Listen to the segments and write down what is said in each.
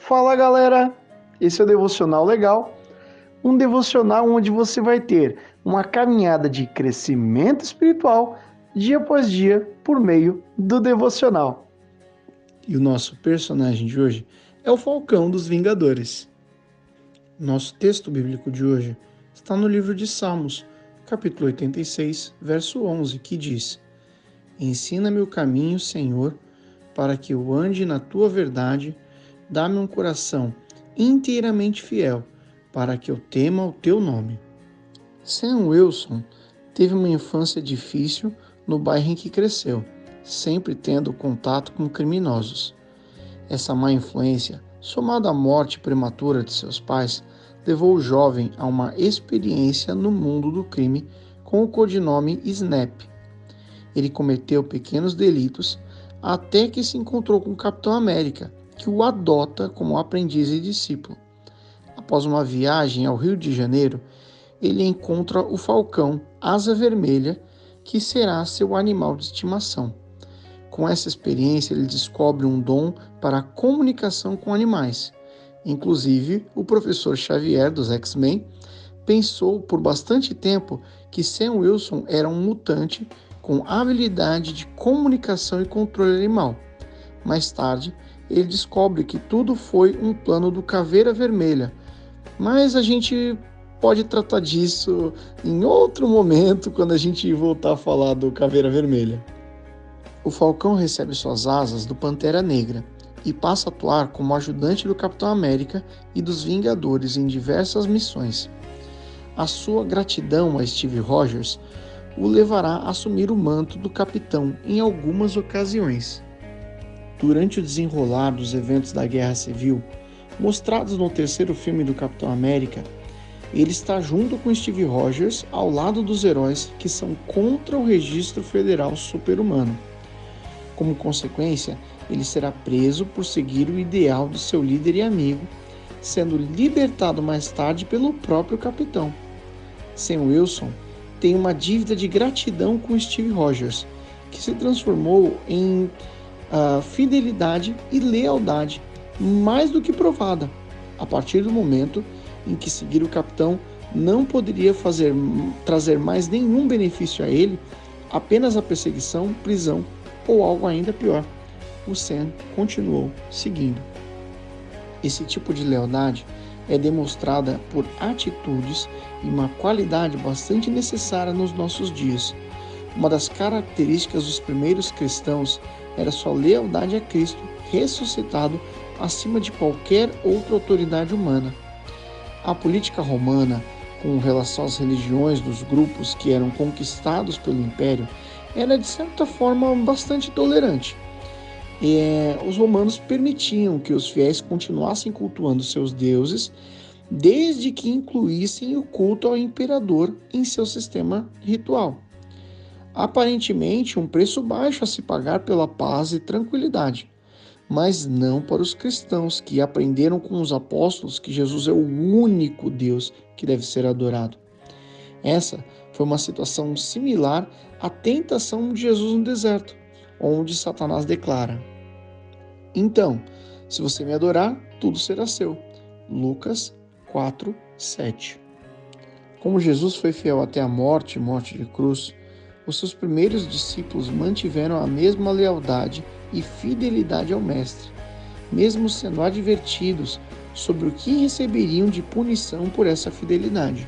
Fala galera, esse é o Devocional Legal, um devocional onde você vai ter uma caminhada de crescimento espiritual dia após dia por meio do devocional. E o nosso personagem de hoje é o Falcão dos Vingadores. Nosso texto bíblico de hoje está no livro de Salmos, capítulo 86, verso 11, que diz: Ensina-me o caminho, Senhor, para que eu ande na tua verdade. Dá-me um coração inteiramente fiel, para que eu tema o teu nome. Sam Wilson teve uma infância difícil no bairro em que cresceu, sempre tendo contato com criminosos. Essa má influência, somada à morte prematura de seus pais, levou o jovem a uma experiência no mundo do crime com o codinome Snap. Ele cometeu pequenos delitos até que se encontrou com o Capitão América, que o adota como aprendiz e discípulo. Após uma viagem ao Rio de Janeiro, ele encontra o falcão Asa Vermelha, que será seu animal de estimação. Com essa experiência, ele descobre um dom para a comunicação com animais. Inclusive, o professor Xavier, dos X-Men, pensou por bastante tempo que Sam Wilson era um mutante com habilidade de comunicação e controle animal. Mais tarde, ele descobre que tudo foi um plano do Caveira Vermelha, mas a gente pode tratar disso em outro momento, quando a gente voltar a falar do Caveira Vermelha. O Falcão recebe suas asas do Pantera Negra e passa a atuar como ajudante do Capitão América e dos Vingadores em diversas missões. A sua gratidão a Steve Rogers o levará a assumir o manto do capitão em algumas ocasiões. Durante o desenrolar dos eventos da Guerra Civil, mostrados no terceiro filme do Capitão América, ele está junto com Steve Rogers ao lado dos heróis que são contra o Registro Federal Super-Humano. Como consequência, ele será preso por seguir o ideal do seu líder e amigo, sendo libertado mais tarde pelo próprio capitão. Sam Wilson tem uma dívida de gratidão com Steve Rogers, que se transformou em fidelidade e lealdade mais do que provada, a partir do momento em que seguir o capitão não poderia trazer mais nenhum benefício a ele, apenas a perseguição, prisão ou algo ainda pior. O Sam continuou seguindo. Esse tipo de lealdade é demonstrada por atitudes e uma qualidade bastante necessária nos nossos dias. Uma das características dos primeiros cristãos era sua lealdade a Cristo ressuscitado acima de qualquer outra autoridade humana. A política romana, com relação às religiões dos grupos que eram conquistados pelo Império, era de certa forma bastante tolerante. Os romanos permitiam que os fiéis continuassem cultuando seus deuses, desde que incluíssem o culto ao imperador em seu sistema ritual. Aparentemente, um preço baixo a se pagar pela paz e tranquilidade, mas não para os cristãos que aprenderam com os apóstolos que Jesus é o único Deus que deve ser adorado. Essa foi uma situação similar à tentação de Jesus no deserto, onde Satanás declara: Então, se você me adorar, tudo será seu. Lucas 4, 7. Como Jesus foi fiel até a morte de cruz, os seus primeiros discípulos mantiveram a mesma lealdade e fidelidade ao Mestre, mesmo sendo advertidos sobre o que receberiam de punição por essa fidelidade.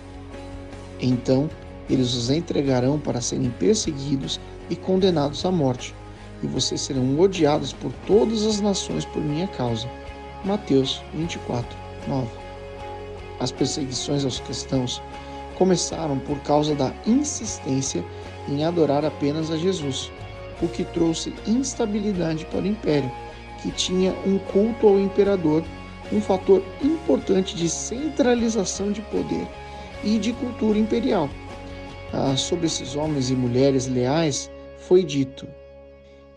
Então, eles os entregarão para serem perseguidos e condenados à morte, e vocês serão odiados por todas as nações por minha causa. Mateus 24, 9. As perseguições aos cristãos começaram por causa da insistência em adorar apenas a Jesus, o que trouxe instabilidade para o império, que tinha um culto ao imperador, um fator importante de centralização de poder e de cultura imperial. Sobre esses homens e mulheres leais foi dito: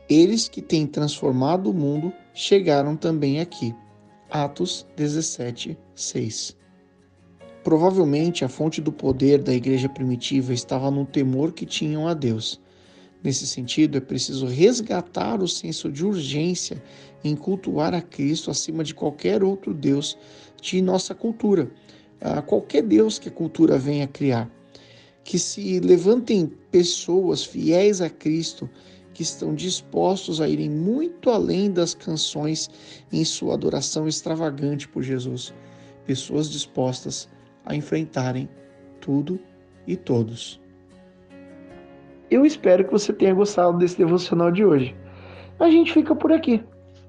eles que têm transformado o mundo chegaram também aqui. Atos 17, 6. Provavelmente a fonte do poder da igreja primitiva estava no temor que tinham a Deus. Nesse sentido, é preciso resgatar o senso de urgência em cultuar a Cristo acima de qualquer outro Deus de nossa cultura, qualquer Deus que a cultura venha criar. Que se levantem pessoas fiéis a Cristo, que estão dispostos a irem muito além das canções em sua adoração extravagante por Jesus. Pessoas dispostas a enfrentarem tudo e todos. Eu espero que você tenha gostado desse devocional de hoje. A gente fica por aqui.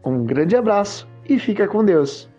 Um grande abraço e fica com Deus.